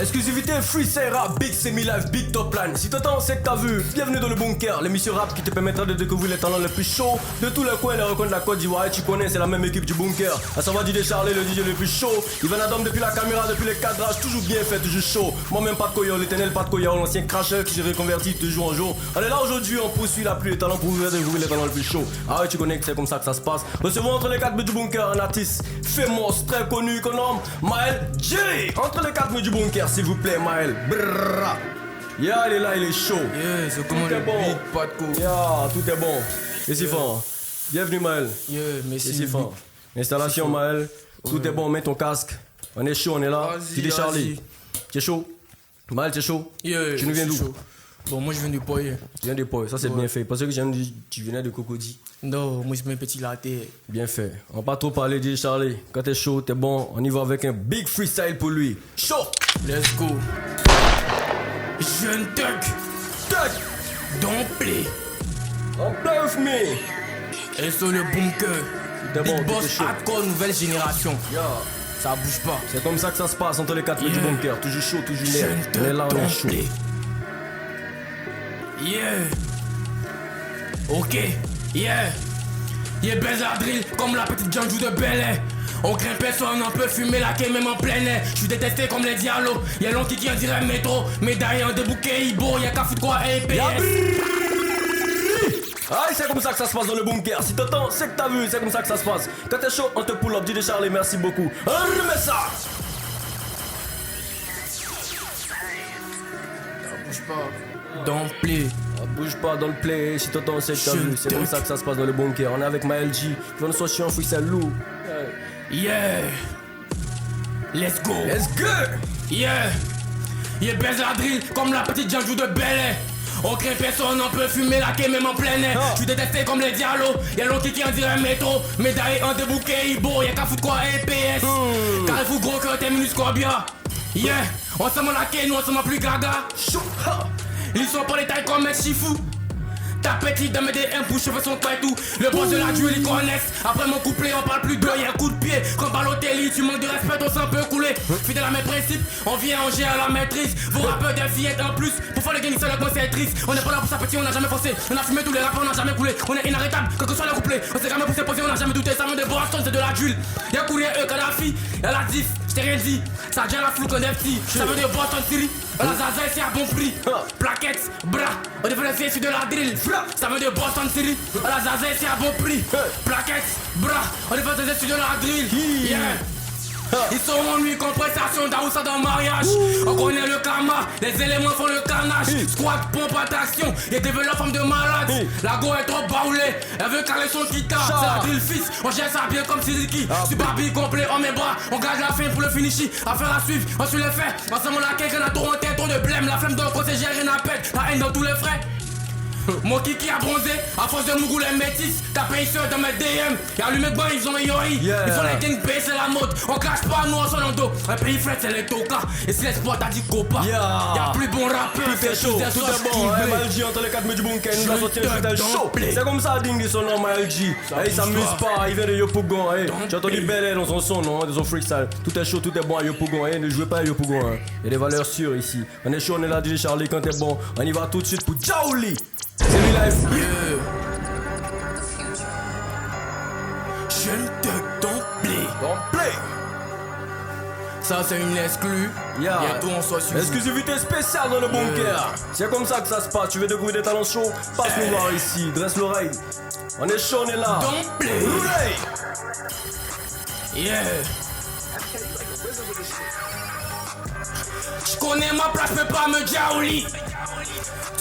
Exclusivité Freestyle Rap, Big Semi-Live, Big Top Line. Si t'attends, c'est que t'as vu. Bienvenue dans le bunker, l'émission rap qui te permettra de découvrir les talents les plus chauds de tous les coins et les recoins de la Côte d'Ivoire. Et tu connais, c'est la même équipe du bunker. À savoir DJ Charlie, le DJ le plus chaud. Ivan Adam depuis la caméra, depuis les cadrages, toujours bien fait, toujours chaud. Moi-même, Pat Koyo, l'éternel Pat Koyo, l'ancien cracheur qui s'est reconverti de jour en jour. On est là aujourd'hui, on poursuit la pluie des talents pour vous découvrir les talents les plus chauds. Ah ouais, tu connais que c'est comme ça que ça se passe. Recevons entre les quatre buts du bunker un artiste famous, très connu, qu'on nomme Maël J. Entre les quatre buts du bunker, s'il vous plaît, Maël. Brrrra. Yeah, il est là, il est chaud. Yeah, c'est comment tout le est bon. beat, pas de coup. Yeah, tout est bon. Et c'est fort. Bienvenue, Maël. Yeah, merci. Et c'est fort. Installation, Maël. Tout est bon, mets ton casque. On est chaud, on est là. Vas-y, DJ Charlie. vas-y. Tu es chaud? Maël, tu es chaud? Yeah, Tu nous viens je suis d'où? chaud. Bon, moi je viens du Poyer. Tu viens de Pau, ça c'est Ouais. bien fait. Parce que tu venais de Cocody. Non, moi je mets un petit latte. Bien fait. On va pas trop parler, DJ Charlie. Quand t'es chaud, t'es bon. On y va avec un big freestyle pour lui. Chaud! Let's go. Jeune Tuck, Tuck! don't play. On play with me! Et sur le bunker. T'es bon, Big t'es Boss chaud. hardcore nouvelle génération. Yeah. Ça bouge pas. C'est comme ça que ça se passe entre les quatre Yeah. du bunker. Toujours chaud, toujours Jeune net. On est là, Tuck, on est don't chaud. play. Yeah. Ok. Yeah. Yeah, baise la drill comme la petite Janjou de Bel Air. On craint personne, on peut fumer la quai même en plein air. J'suis détesté comme les dialogues. Y'a long qui en dirait métro. Médaille en débouqué, Ibo, y'a qu'à foutre quoi EPS. Aïe, c'est comme ça que ça se passe dans le bunker. Si t'entends, c'est que t'as vu, c'est comme ça que ça se passe. Quand t'es chaud, on te pull up. DJ Charlie, merci beaucoup. Remets ça! Bouge pas. Don't play. Ah, bouge pas dans le play, si t'entends, c'est que t'as vu. C'est comme ça que ça se passe dans le bunker. On est avec Maël J. Qui va nous sortir un freestyle lourd. Yeah. Let's go. Let's go! Yeah. Yeah, baise la drill comme la petite Janjou de Bel Air. On craint personne, on peut fumer la quai même en plein air. Ah. J'suis détesté comme les dialogues. Y'a long qui en dirait métro. Médaille en débouqué, Ibo, y'a qu'à foutre quoi EPS. Carrefour gros que t'es minus combien. Yeah. On s'en la quai, nous on s'en plus gaga. Chaud! Ha! Ils sont pas les tailles comme mec Chifou. Ta petite dame des M pour cheveux son toit et tout. Le boss de la duel ils connaissent. Après mon couplet on parle plus de y'a un coup de pied. Comme Balotelli tu manques de respect on s'en peut couler. Fidèle à mes principes, on vient en à la maîtrise. Vos rappeurs des fillettes en plus. Pour faire les gains avec moi c'est triste. On est pas là pour s'appétir, on a jamais forcé. On a fumé tous les rappeurs, on a jamais coulé. On est inarrêtable, quel que soit le couplet. On s'est jamais poussé poser, on a jamais douté. Ça vient de Boston, c'est de la duel. Y'a coulé Kadhafi, y'a la diff, j't'ai rien dit. Ça vient la flou qu'on est petit. Ça veut dire Boston City. La Zaza c'est à bon prix. Plaquettes, bras, on devrait essayer sur de la drill. Ça veut dire Boston City. La Zaza c'est à bon prix. Plaquettes, bras, on devrait essayer sur de la drill. Yeah. Ils sont en nuit, compensation d'Aoussa dans le mariage. On connaît le karma, les éléments font le carnage. Squat, pompe, attraction, et développe forme de malade. La go est trop baoulée, elle veut caler son guitare. C'est la drill fils, on gère ça bien comme Suzuki. Sur Barbie complet, on met bras, on garde la fin pour le finishi. Affaire à suivre, on suit les faits. Ensemble la quelqu'un a trop en tête, trop de blême. La flemme de côté, j'ai rien à pète. La haine dans tous les frais. Mon kiki a bronzé, à force de mougou les métis. T'as payé sur dans mes DM. Y'a lui mes boys, ils ont yori. Yeah. Ils font les gangs payés, c'est la mode. On clash pas, nous on s'en en dos. Un pays fret, c'est les tokas. Et si l'espoir t'a dit copa. Yeah. Y'a plus bon rappeur. Tout est chaud, tout est bon. Maël J entre les quatre du bunker, nous a sorti un freestyle chaud. C'est comme ça, Ding, son nom, Maël J. Il s'amuse pas, il vient de Yopougon. J'ai entendu Bel Air dans son non, dans son freestyle. Tout est chaud, tout est bon à Yopougon. Ne jouez pas à Yopougon. Il y a des valeurs sûres ici. On est chaud, on est là, DJ Charlie, quand t'es bon. On y va tout de suite pour Jaouli. Semi-Live. Yeah. Je ne te don't play. Don't play. Ça c'est une exclue. Yeah. Bientôt on soit sur. Exclusivité spéciale dans le bunker. C'est comme ça que ça se passe. Tu veux découvrir des talents chauds? Passe-nous voir ici. Dresse l'oreille. On est chaud, on est là. Don't play. Hooray. Yeah. Je connais ma place, peux pas me jaouli.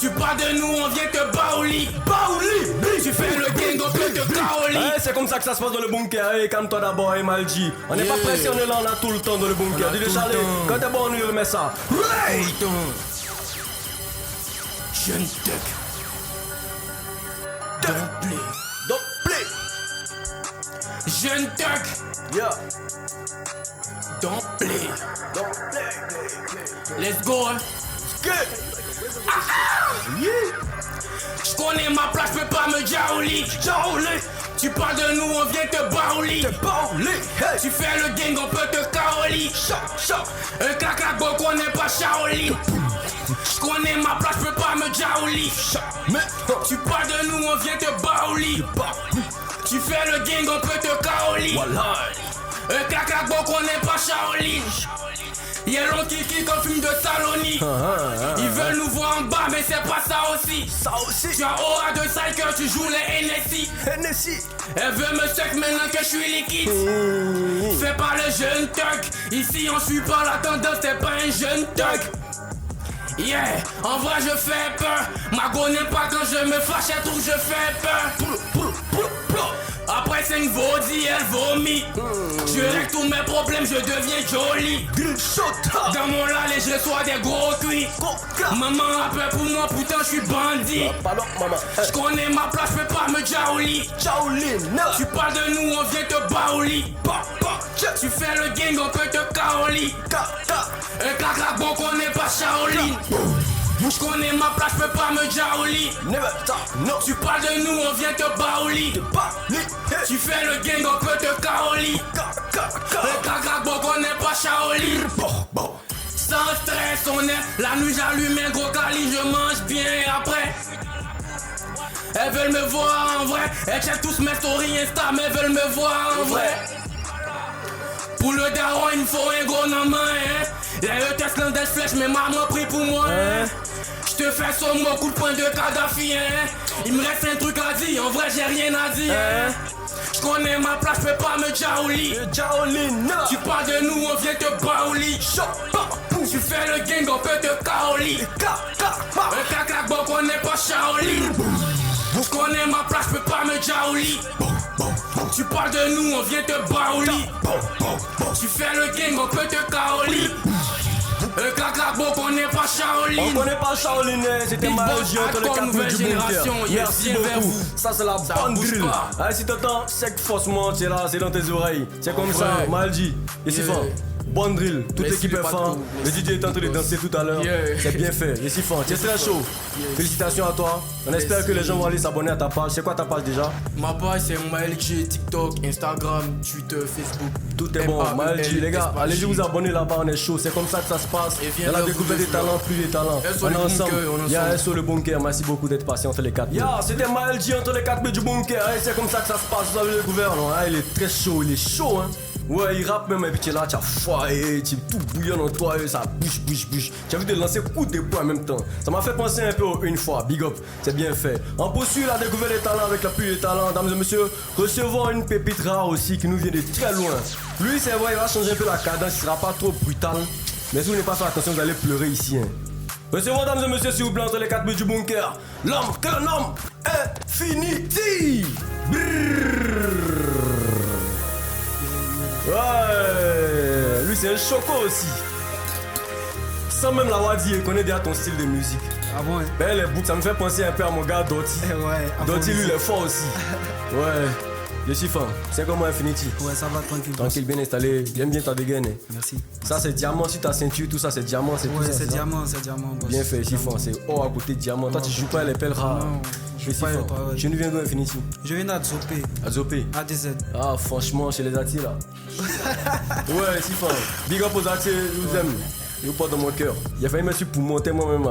Tu parles de nous, on vient te baouli. Baouli. Tu fais le gang, on peut te kaoli. C'est comme ça que ça se passe dans le bunker. Calme-toi d'abord, Maël J. On n'est pas Yeah. pressé, on est là, on a tout le temps dans le bunker. On a DJ tout le Charlie, temps. quand t'es bon, on lui remet ça. Hooray. Jeune Tuck. Don't play. Don't play. Jeune Tuck. Yeah. Don't play. Don't play. Let's go. Hein. Good. Yeah. Je connais ma place, peux pas me jaouli. Tu parles de nous, on vient te baouli. T'es bon, hey. Tu fais le gang, on peut te kaoli. Shaolin. Un caca bon qu'on n'est pas Shaolin. J'connais ma place, j'peux pas me jaouli. Tu parles de nous, on vient te baouli. Tu fais le gang, on peut te kaoli. Un caca bon qu'on n'est pas Shaolin. Y'a l'on kiki comme film de Saloni. Ils veulent nous voir en bas, mais c'est pas ça aussi. Tu as aura de cycle, tu joues les NSI. Elle veut me suck maintenant que je suis liquide. Fais pas le jeune thug. Ici on suit pas la tendance, t'es pas un jeune thug. Yeah, en vrai je fais peur. Ma go n'aime pas quand je me fâche, elle trouve que je fais peur. Après 5 vaudis, elle vomit. Je règle tous mes problèmes, je deviens joli. Dans mon lal et je reçois des gros cuits. Maman a peur pour moi, pourtant je suis bandit. Je connais ma place, je peux pas me jaouli. Tu parles de nous, on vient te baouli. Tu fais le gang, on peut te kaoli. Un caca bon qu'on n'est pas Shaolin. Je connais ma place, je peux pas me jaouli. Tu parles de nous, on vient te baouli. Tu fais le gang, on peut te kaoli. Un caca bon qu'on n'est pas Shaolin. Sans stress, on est la nuit, j'allume un gros cali, je mange bien après. Elles veulent me voir en vrai. Elles checkent tous mes stories Insta, mais elles veulent me voir en vrai. Pour le daron, il me faut un gros nom main, hein. Les Tesla des flèches, mais maman prie pour moi, hein. J'te fais son mot, coup de poing de Kadhafi, hein. Il me reste un truc à dire, en vrai j'ai rien à dire, hein. J'connais ma place, j'peux pas me jaouli. Tu parles de nous, on vient te baouli. Tu fais le gang, on peut te kaoli. Un caca bon qu'on n'est pas Shaolin. J'connais ma place, j'peux pas me jaouli. Tu parles de nous, on vient te baouli. Tu fais le gang, on peut te kaoli. Un caca bon qu'on n'est pas Shaolin. On connaît pas Shaolin, c'était Malji entre les 4 nouvelle du génération. bunker. Merci beaucoup. Ça c'est la bonne drill. Pas. Allez, si t'entends sec faussement, c'est là, c'est dans tes oreilles. C'est comme ça, Malji. Et c'est fort. Bonne drill, toute Merci l'équipe est fan. Le DJ est en train de danser tout à l'heure. C'est bien fait. Et c'est fort, tu es très chaud. Félicitations à toi. On espère que les gens vont aller s'abonner à ta page. C'est quoi ta page déjà? Ma page c'est MaelJ, TikTok, Instagram, Twitter, Facebook. Tout est bon, Malji. Les gars, allez vous abonner là-bas, on est chaud. C'est comme ça que ça se passe. Dans la découverte des talents, plus des talents. On est ensemble. Y'a sur le bunker. Merci beaucoup d'être patient entre les 4. C'était Malji entre les 4 du bunker. C'est comme ça que ça se passe. Vous avez découvert, non? Il est très chaud, il est chaud, hein. Ouais, il rappe même, et puis tu es là, tu as foiré, tu es tout bouillant dans toi, et ça bouge. Tu as vu de lancer coup de poing en même temps. Ça m'a fait penser un peu au une fois, big up, c'est bien fait. On poursuit la découverte des talents avec la pluie des talents, dames et messieurs. Recevons une pépite rare aussi qui nous vient de très loin. Lui, c'est vrai, il va changer un peu la cadence, il sera pas trop brutal. Mais si vous n'avez pas fait attention, vous allez pleurer ici. Hein. Recevons, dames et messieurs, s'il vous plaît, entre les 4 buts du bunker. L'homme que l'on nomme Infinity. Ouais, lui c'est un choco aussi. Sans même l'avoir dit, il connaît déjà ton style de musique. Ah bon, hein? Ben les boucles, ça me fait penser un peu à mon gars Doty. Ouais, Doty lui il est fort aussi. Ouais, je suis fan. C'est comme Infinity. Ouais, ça va tranquille. Tranquille, bien installé. J'aime bien ta dégaine. Merci. Ça c'est diamant sur ta ceinture, tout ça c'est diamant, c'est tout Ouais, ça. c'est diamant, boss. Bien fait, je suis fan. C'est or à côté de diamant. Toi tu joues pas les pelles rares. Non, Je suis fan. ouais. Tu nous viens d'où Infinity? Je viens d'Adzopé, À Zopé. ADZ. Ah franchement, chez les Ati là. Ouais, si fan. Big up aux Ati, je vous aime. Je porte dans mon cœur. Il a failli me suivre pour monter moi-même,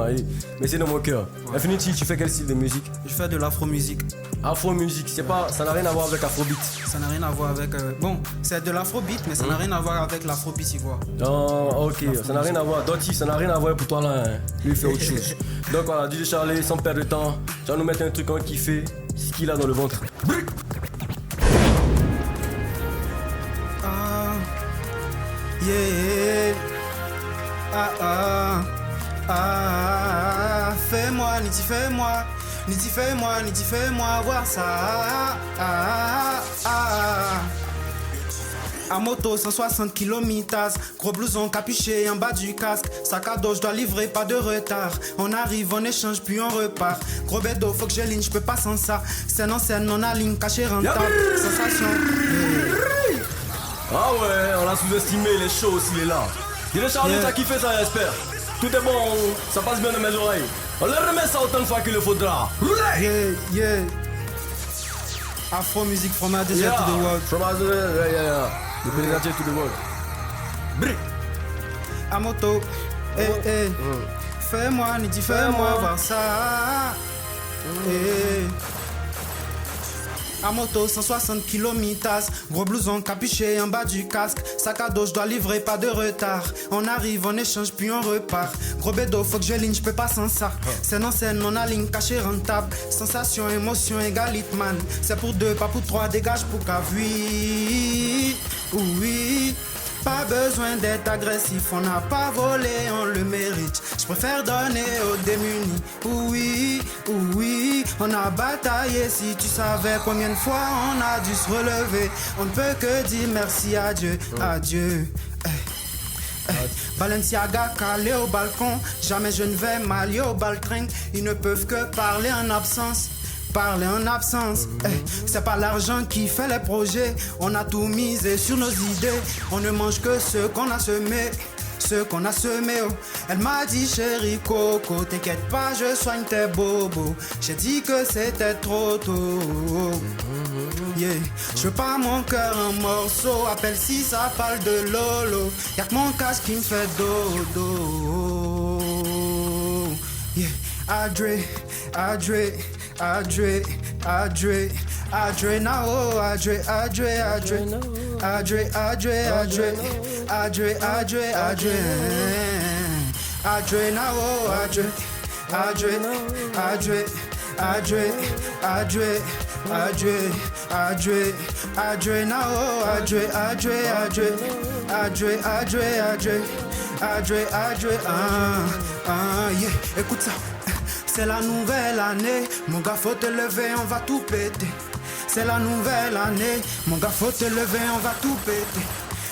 mais c'est dans mon cœur. Infinity, tu fais quel style de musique? Je fais de l'afro-musique. Afro-musique, c'est pas, ça n'a rien à voir avec Afrobeat. Ça n'a rien à voir avec... Bon, c'est de l'afrobeat, mais ça n'a rien à voir avec l'afrobeat ivoire. Oh, ok, ça n'a rien à voir. Doty, ça n'a rien à voir pour toi là. Hein. Lui, il fait autre chose. Donc voilà, DJ Charlie, sans perdre de temps, tu vas nous mettre un truc en kiffé, ce qu'il a dans le ventre. Ah, yeah. Fais-moi, Niti, fais-moi. Niti, fais-moi, Niti, fais-moi voir ça. À moto 160 km, gros blouson capuché en bas du casque. Sac à dos, je dois livrer, pas de retard. On arrive, on échange, puis on repart. Gros bédo, faut que je ligne, je peux pas sans ça. Scène en scène, on a ligne, caché rentable. Sensation. Ah ouais, on l'a sous-estimé, il est chaud aussi, il est là. DJ Charlie, t'as kiffé ça, j'espère. Tout est bon, ça passe bien dans mes oreilles. On le remet ça autant de fois qu'il le faudra. Yeah. Afro music from ADZ to the world. From ADZ, yeah. The Pénétrateur to the world. Brr. À moto, fais-moi, Nidi, fais-moi voir ça. À moto, 160 km, gros blouson capuché en bas du casque. Sac à dos, je dois livrer, pas de retard. On arrive, on échange, puis on repart. Gros bédo, faut que je ligne, je peux pas sans ça. Scène en scène, on aligne, caché rentable. Sensation, émotion, égalite, man. C'est pour deux, pas pour trois, dégage pour cave. Oui, oui. Pas besoin d'être agressif, on n'a pas volé, on le mérite. Je préfère donner aux démunis. Oui, oui, on a bataillé. Si tu savais combien de fois on a dû se relever, on ne peut que dire merci à Dieu, adieu. Balenciaga calé au balcon, jamais je ne vais m'allier au baltringue. Ils ne peuvent que parler en absence. Parler en absence, c'est pas l'argent qui fait les projets. On a tout misé sur nos idées. On ne mange que ce qu'on a semé. Ce qu'on a semé, oh. Elle m'a dit chérie Coco, t'inquiète pas, je soigne tes bobos. J'ai dit que c'était trop tôt. Yeah. Je veux pas mon cœur en morceaux. Appelle si ça parle de Lolo. Y'a que mon casque qui me fait dodo. Yeah. Adre, Adre, Adre, Adre, Adre now, Adre, Adre, Adre, Adre, Adre, Adre, Adre, Adre, Adre, Adre now, Adre, Adre, Adre, Adre, Adre, Adre, Adre, Adre now, Adre, Adre, Adre, Adre, Adre, Adre, Adre, Adre, yeah, écoute ça. C'est la nouvelle année, mon gars faut te lever, on va tout péter. C'est la nouvelle année, mon gars faut te lever, on va tout péter.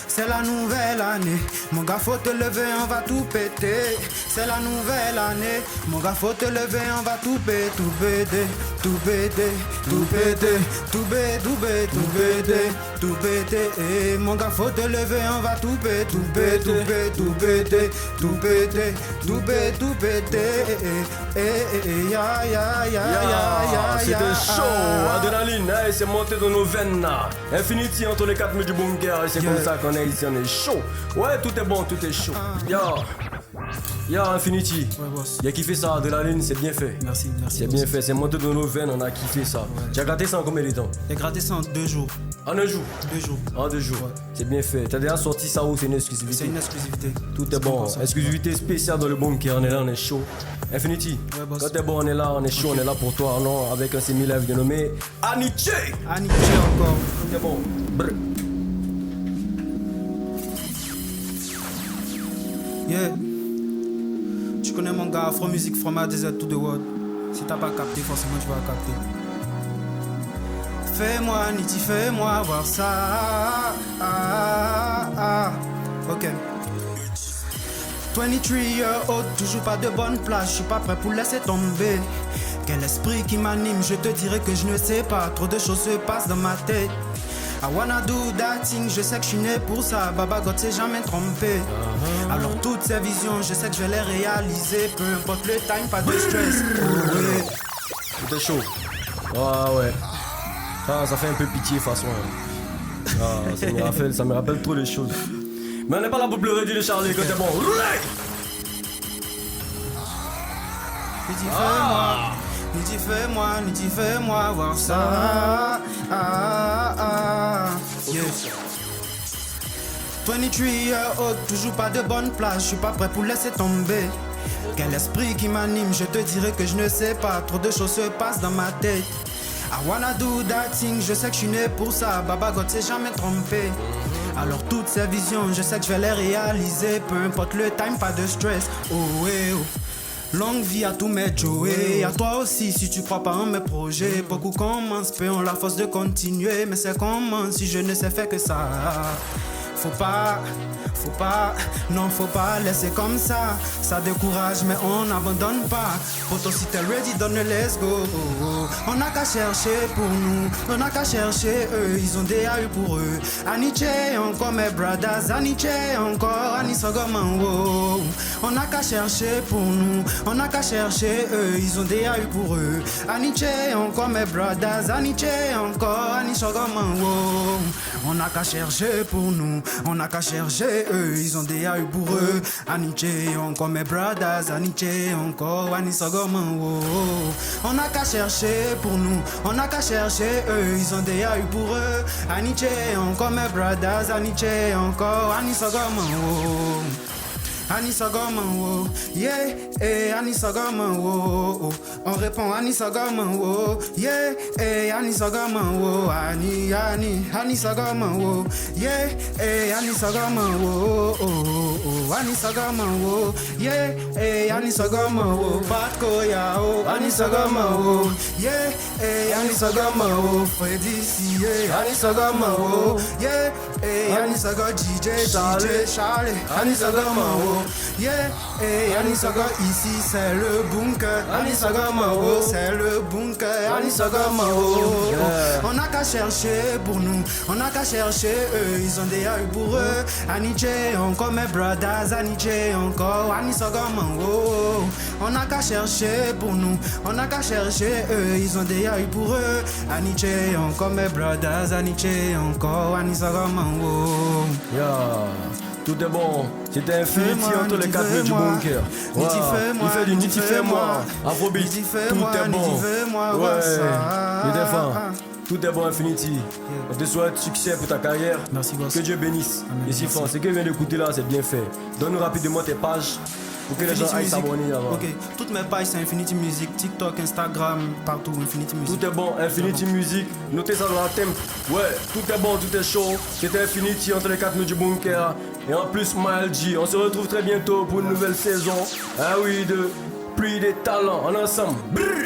C'est la nouvelle année, mon gars faut te lever, on va tout péter. C'est la nouvelle année, mon gars faut te lever, on va tout péter, tout péter, tout péter, tout péter, tout péter, tout péter, tout péter, tout péter. Et mon gars faut te lever, on va tout péter, tout péter, tout péter, tout péter, tout péter, tout péter, tout péter. Ya ya ya ya ya. C'était chaud, adrénaline, c'est monté dans nos veines là. Infinity entre les 4 murs du bunker, et c'est comme ça qu'on est ici, on est chaud. Ouais, tout est bon, tout est chaud. Yo, Infinity. Ouais, boss. Y'a kiffé ça, adrénaline, c'est bien fait. Merci, merci. C'est bien fait, c'est monté dans nos veines, on a kiffé ça. Tu as gratté ça en combien de temps? J'ai gratté ça en 2 jours. En un jour? 2 jours. En 2 jours, c'est bien fait. T'as déjà sorti ça ou c'est une exclusivité? C'est une exclusivité. Tout est bon, exclusivité spéciale dans le bunker, on est là, on est chaud. Infinity, Ouais, boss. quand t'es bon, on est là, on est chaud, on est là pour toi, non? Avec un semi-live dénommé Aniche. Aniche encore. Tout est bon. Brr. Yeah. Tu connais mon gars, Afro Music from A to Z to the world. Si t'as pas capté, forcément tu vas capter. Fais-moi, Niti, fais-moi voir ça. Ok. 23-year-old, toujours pas de bonne place. Je suis pas prêt pour laisser tomber. Quel esprit qui m'anime, je te dirais que je ne sais pas. Trop de choses se passent dans ma tête. I wanna do that thing, je sais que je suis né pour ça. Baba God s'est jamais trompé. Alors toutes ces visions, je sais que je vais les réaliser. Peu importe le time, pas de stress. Oh, ouais. Tout est chaud. Ah ouais. Ah, ça fait un peu pitié façon. Ah, ça me rappelle trop les choses. Mais on n'est pas là pour pleurer, dit le Charlie, quand t'es bon. Niti, fais-moi, Niti, fais-moi, Niti, fais-moi voir ça. Yeah. 23-year-old, toujours pas de bonne place. Je suis pas prêt pour laisser tomber. Quel esprit qui m'anime, je te dirais que je ne sais pas. Trop de choses se passent dans ma tête. I wanna do that thing, je sais que je suis né pour ça. Baba God s'est jamais trompé. Alors toutes ces visions, je sais que je vais les réaliser. Peu importe le time, pas de stress. Oh ouais, oh. Longue vie à tous mes Joey, à toi aussi si tu crois pas en mes projets. Beaucoup commencent, peu ont la force de continuer. Mais c'est comment si je ne sais faire que ça. Faut pas, non faut pas laisser comme ça. Ça décourage mais on n'abandonne pas. Poto si t'es ready, donne le let's go. On n'a qu'à chercher pour nous, on n'a qu'à chercher eux. Ils ont des AU pour eux. Aniche encore mes brothers, Aniche encore, Anisogoman wow. On n'a qu'à chercher pour nous, on n'a qu'à chercher eux. Ils ont des AU pour eux. Aniche encore mes brothers, Aniche encore, Anisogoman wow. On n'a qu'à chercher pour nous, on n'a qu'à chercher eux, ils ont des ailes pour eux. Aniche encore mes brothers, Aniche encore, Anisogoman, oh, oh. On n'a qu'à chercher pour nous, on n'a qu'à chercher eux, ils ont des ailes pour eux. Aniche encore mes brothers, Aniche encore, Anisogoman, oh. Anisogoman, oh, yeah, eh, Anisogoman, oh, oh. On répond Anisogoman, oh, yeah, eh, Anisogoman, oh, Anisogoman, oh, yeah, eh, Anisogoman, oh, oh, oh, Anisogoman, oh, yeah, eh, Anisogoman, oh, Patkoya, oh, Anisogoman, oh, yeah, eh, Anisogoman, oh, Freddy, yeah, Anisogoman, oh, yeah, eh, Anisogoman, DJ, Charlie, Anisogoman, oh. Yeah, et Anisogo ici c'est le bunker. Anisogoman, oh, c'est le bunker. Anisogoman, oh, oh. On n'a qu'à chercher pour nous, on n'a qu'à chercher eux, ils ont des ailes pour eux. Aniche encore mes brothers, Aniche encore, Anisogoman, oh, oh. On n'a qu'à chercher pour nous, on n'a qu'à chercher eux, ils ont des ailes pour eux. Aniche encore mes brothers, Aniche encore, Anisogoman, oh. Yeah. Tout est bon, c'était Infinity entre les quatre murs du bunker. Ouais. Il fait du Niti fais-moi, Afrobeat, tout est bon. Ouais, il est fin. Tout est bon, Infinity. On te souhaite succès pour ta carrière. Merci, boss. Que Dieu bénisse. Amen, Et si merci. fort, ce que vient d'écouter là, c'est bien fait. Donne-nous rapidement tes pages pour que les gens aillent s'abonner avant. Ok, toutes mes pages c'est Infinity Music, TikTok, Instagram, partout, Infinity Music. Tout est bon, Infinity Music. Notez ça dans la thème. Ouais, tout est bon, tout est chaud. C'était Infinity entre les quatre murs du bunker. Et en plus, Miles G. On se retrouve très bientôt pour une nouvelle saison. Ah oui, de pluie des talents. En ensemble. Brrr.